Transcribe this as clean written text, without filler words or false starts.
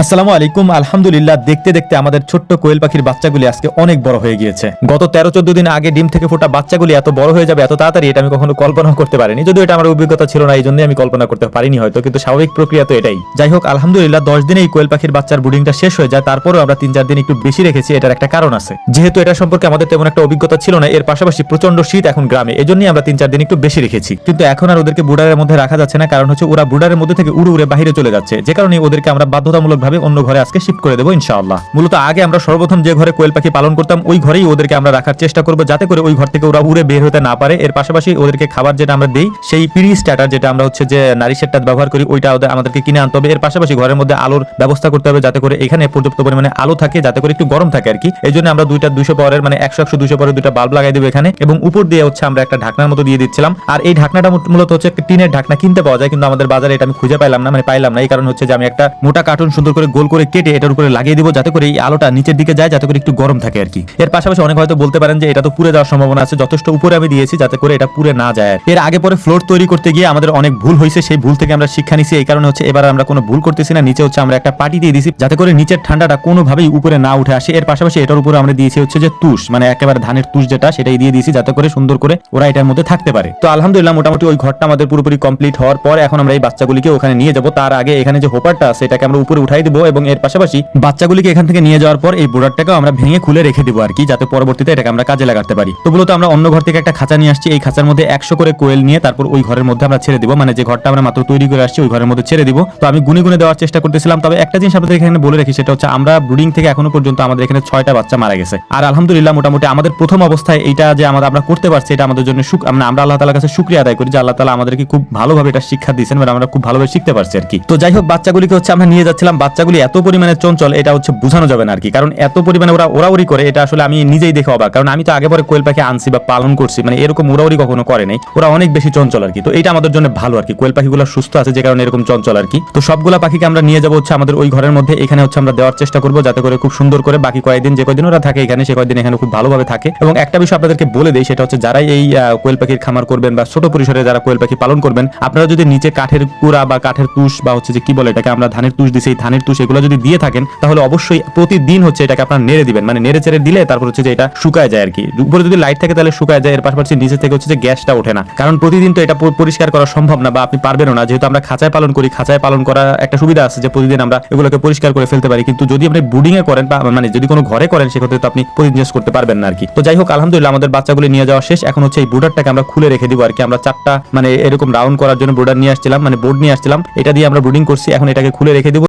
আসসালামু আলাইকুম। আলহামদুলিল্লাহ, দেখতে দেখতে আমাদের ছোট্ট কোয়েল পাখির বাচ্চাগুলি আজকে অনেক বড় হয়ে গিয়েছে। গত 13-14 দিন আগে ডিম থেকে ফোটা বাচ্চাগুলি এত বড় হয়ে যাবে এত তাড়াতাড়ি এটা আমি কখনো কল্পনা করতে পারিনি। যদিও এটা আমার অভিজ্ঞতা ছিল না, এই জন্যই আমি কল্পনা করতে পারিনি হয়তো, কিন্তু স্বাভাবিক প্রক্রিয়া তো এটাই। যাই হোক, আলহামদুলিল্লাহ 10 দিনে এই কোয়েল পাখির বাচ্চার ব্রুডিংটা শেষ হয়ে যায়। তারপরেও আমরা 3-4 দিন একটু বেশি রেখেছি, এটার একটা কারণ আছে। যেহেতু এটা সম্পর্কে আমাদের তেমন একটা অভিজ্ঞতা ছিল না, এর পাশাপাশি প্রচন্ড শীত এখন গ্রামে, এজন্যই আমরা 3-4 দিন একটু বেশি রেখেছি। কিন্তু এখন আর ওদেরকে ব্রুডারের মধ্যে রাখা যাচ্ছে না, কারণ হচ্ছে ওরা ব্রুডারের মধ্যে থেকে উড়ে উড়ে বাইরে চলে যাচ্ছে, যে কারণে ওদেরকে আমরা বাধ্যতামূলকভাবে অন্য ঘরে আজকে শিফট করে দেবো ইনশাআল্লাহ। মূলত আগে আমরা সর্বপ্রথম যে ঘরে কোয়েল পাখি পালন করতাম ওই ঘরেই ওদেরকে আমরা রাখার চেষ্টা করবো, যাতে করে ওই ঘর থেকে ওরা উড়ে বের হতে না পারে। এর পাশাপাশি ওদেরকে খাবার যেটা আমরা দেই সেই পিরি স্টার্টার, যেটা আমরা হচ্ছে যে নারিশেরটা ব্যবহার করি, ওইটা আমাদেরকে কিনে আনতে হবে। এর পাশাপাশি ঘরের মধ্যে আলোর ব্যবস্থা করতে হবে, যাতে করে এখানে পর্যাপ্ত পরিমাণে আলো থাকে, যাতে করে একটু গরম থাকে আর কি। এই জন্য আমরা 200 পাওয়ারের মানে 100-200 পাওয়ারের 2টা বাল্ব লাগাই দেবো এখানে, এবং উপর দিয়ে হচ্ছে আমরা একটা ঢাকনার মতো দিয়ে দিচ্ছিলাম। আর এই ঢাকনাটা মূলত হচ্ছে টিনের ঢাকনা, কিনতে পাওয়া যায়, কিন্তু আমাদের বাজারে এটা আমি খুঁজে পাইলাম না, এই কারণ হচ্ছে যে আমি একটা মোটা কার্টুন সুন্দর করে গোল করে কেটে এটার উপরে লাগিয়ে দিব, যাতে করে এই আলোটা নিচের দিকে যায়, যাতে করে একটু গরম থাকে আর কি। এর পাশাপাশি অনেক হয়তো বলতে পারেন যে এটা তো পুড়ে যাওয়ার সম্ভাবনা আছে, যথেষ্ট উপরে আমি দিয়েছি যাতে করে এটা পুড়ে না যায়। এর আগে পরে ফ্লোর তৈরি করতে গিয়ে আমাদের অনেক ভুল হয়েছে, সেই ভুল থেকে আমরা শিক্ষা নিছি। এই কারণে হচ্ছে এবার আমরা কোনো ভুল করতেছি না। নিচে হচ্ছে আমরা একটা পাটি দিয়ে দিয়েছি, যাতে করে নিচের ঠান্ডাটা কোনোভাবেই উপরে না উঠে আসে। এর পাশাপাশি এটার উপরে আমরা দিয়েছি হচ্ছে যে তুষ, মানে একেবারে ধানের তুষ যেটা, সেটাই দিয়ে দিয়েছি, যাতে করে সুন্দর করে ওরা এটার মধ্যে থাকতে পারে। তো আলহামদুলিল্লাহ মোটামুটি ওই ঘরটা আমাদের পুরোপুরি কমপ্লিট হওয়ার পর এখন আমরা এই বাচ্চাগুলিকে ওখানে নিয়ে যাব। তার আগে এখানে যে হোপারটা আছে এটাকে আমরা উপরে উঠাই দিব, এবং এর পাশাপাশি বাচ্চাগুলিকে এখান থেকে নিয়ে যাওয়ার পর এই বোর্ডারটাকেও আমরা ভেঙে খুলে রেখে দিব আর কি, যাতে পরবর্তীতে এটাকে আমরা কাজে লাগাতে পারি। তো মূলত আমরা অন্য ঘর থেকে একটা খাঁচা নিয়ে আসছি, এই খাঁচার মধ্যে 100 করে কোয়েল নিয়ে তারপর ওই ঘরের মধ্যে আমরা ছেড়ে দিব, মানে যে ঘরটা আমরা মাত্র তৈরি করে আসছি ওই ঘরের মধ্যে ছেড়ে দিব। তো আমি গুনে গুনে দেওয়ার চেষ্টা করতেছিলাম, তবে একটা জিনিস আপনাদের এখানে বলে রাখি, সেটা হচ্ছে আমরা ব্রুডিং থেকে এখনো পর্যন্ত আমাদের এখানে 6টা বাচ্চা মারা গেছে। আর আলহামদুলিল্লাহ মোটামুটি আমাদের প্রথম অবস্থায় এইটা যে আমরা করতে পারছি, এটা আমাদের জন্য আমরা আল্লাহ তাআলার কাছে শুকরিয়া আদায় করি যে আল্লাহ তাআলা আমাদেরকে খুব ভালোভাবে এটা শিক্ষা দিয়েছেন, মানে আমরা খুব ভালোভাবে শিখতে পারছি আর কি। তো যাই হোক, বাচ্চাগুলিকে হচ্ছে আমরা নিয়ে যাচ্ছিলাম। বাচ্চাগুলি এত পরিমাণে চঞ্চল, এটা হচ্ছে বোঝানো যাবে না আর কি, কারণ এত পরিমাণে ওরা ওড়াউড়ি করে, এটা আসলে আমি নিজেই দেখে অবাক, কারণ আমি তো আগে পরে কোয়েল পাখি আনছি বা পালন করছি, মানে এরকম উড়াউড়ি কখনো করে নাই। ওরা অনেক বেশি চঞ্চল আর কি। তো এটা আমাদের জন্য ভালো আর কি, কোয়েল পাখিগুলো সুস্থ আছে যে কারণে এরকম চঞ্চল আর কি। তো সবগুলা পাখিকে আমরা নিয়ে যাবো হচ্ছে আমাদের ওই ঘরের মধ্যে, এখানে হচ্ছে আমরা দেওয়ার চেষ্টা করবো, যাতে করে খুব সুন্দর করে বাকি কয়েকদিন যে কয়েকদিন ওরা থাকে এখানে, সে কয়েকদিন এখানে খুব ভালোভাবে থাকে। এবং একটা বিষয় আপনাদেরকে বলে দেই, সেটা হচ্ছে যারাই এই কোয়েল পাখির খামার করবেন বা ছোট পরিসরে যারা কোয়েল পাখি পালন করবেন, আপনারা যদি নিচে কাঠের কুড়া বা কাঠের তুষ বা হচ্ছে যে কি বলে এটাকে, আমরা ধানের তুষ দিছি, এই ধানের তুষ এগুলো যদি দিয়ে থাকেন, তাহলে অবশ্যই প্রতিদিন হচ্ছে এটাকে আপনারা নেড়ে দিবেন, মানে নেড়ে চেড়ে দিলে তারপর হচ্ছে যে এটা শুকায় যায় আর কি। উপরে যদি লাইট থাকে তাহলে শুকায় যায়, এর পাশাপাশি নিচে থেকে হচ্ছে যে গ্যাসটা ওঠে না, কারণ প্রতিদিন তো এটা পরিষ্কার করা সম্ভব না বা আপনি পারবেনও না। যেহেতু আমরা খাঁচায় পালন করি, খাঁচায় পালন করা একটা সুবিধা আছে যে প্রতিদিন আমরা এগুলোকে পরিষ্কার করে ফেলতে পারি, কিন্তু যদি আপনি ব্রুডিং এ করেন বা মানে যদি কোনো ঘরে করেন, সেক্ষেত্রে তো আপনি প্রতিদিন করতে পারবেন না আর কি। তো যাই হোক, আলহামদুলিল্লাহ আমাদের বাচ্চাগুলি নিয়ে যাওয়া শেষ। এখন হচ্ছে এই ব্রুডারটাকে আমরা খুলে রেখে দিব আর কি। আমরা 4টা মানে এরকম রাউন্ড করার জন্য ব্রুডার নিয়ে আসছিলাম, মানে বোর্ড নিয়ে আসছিলাম, এটা দিয়ে আমরা ব্রুডিং করছি। এখন এটাকে খুলে রেখে দিব।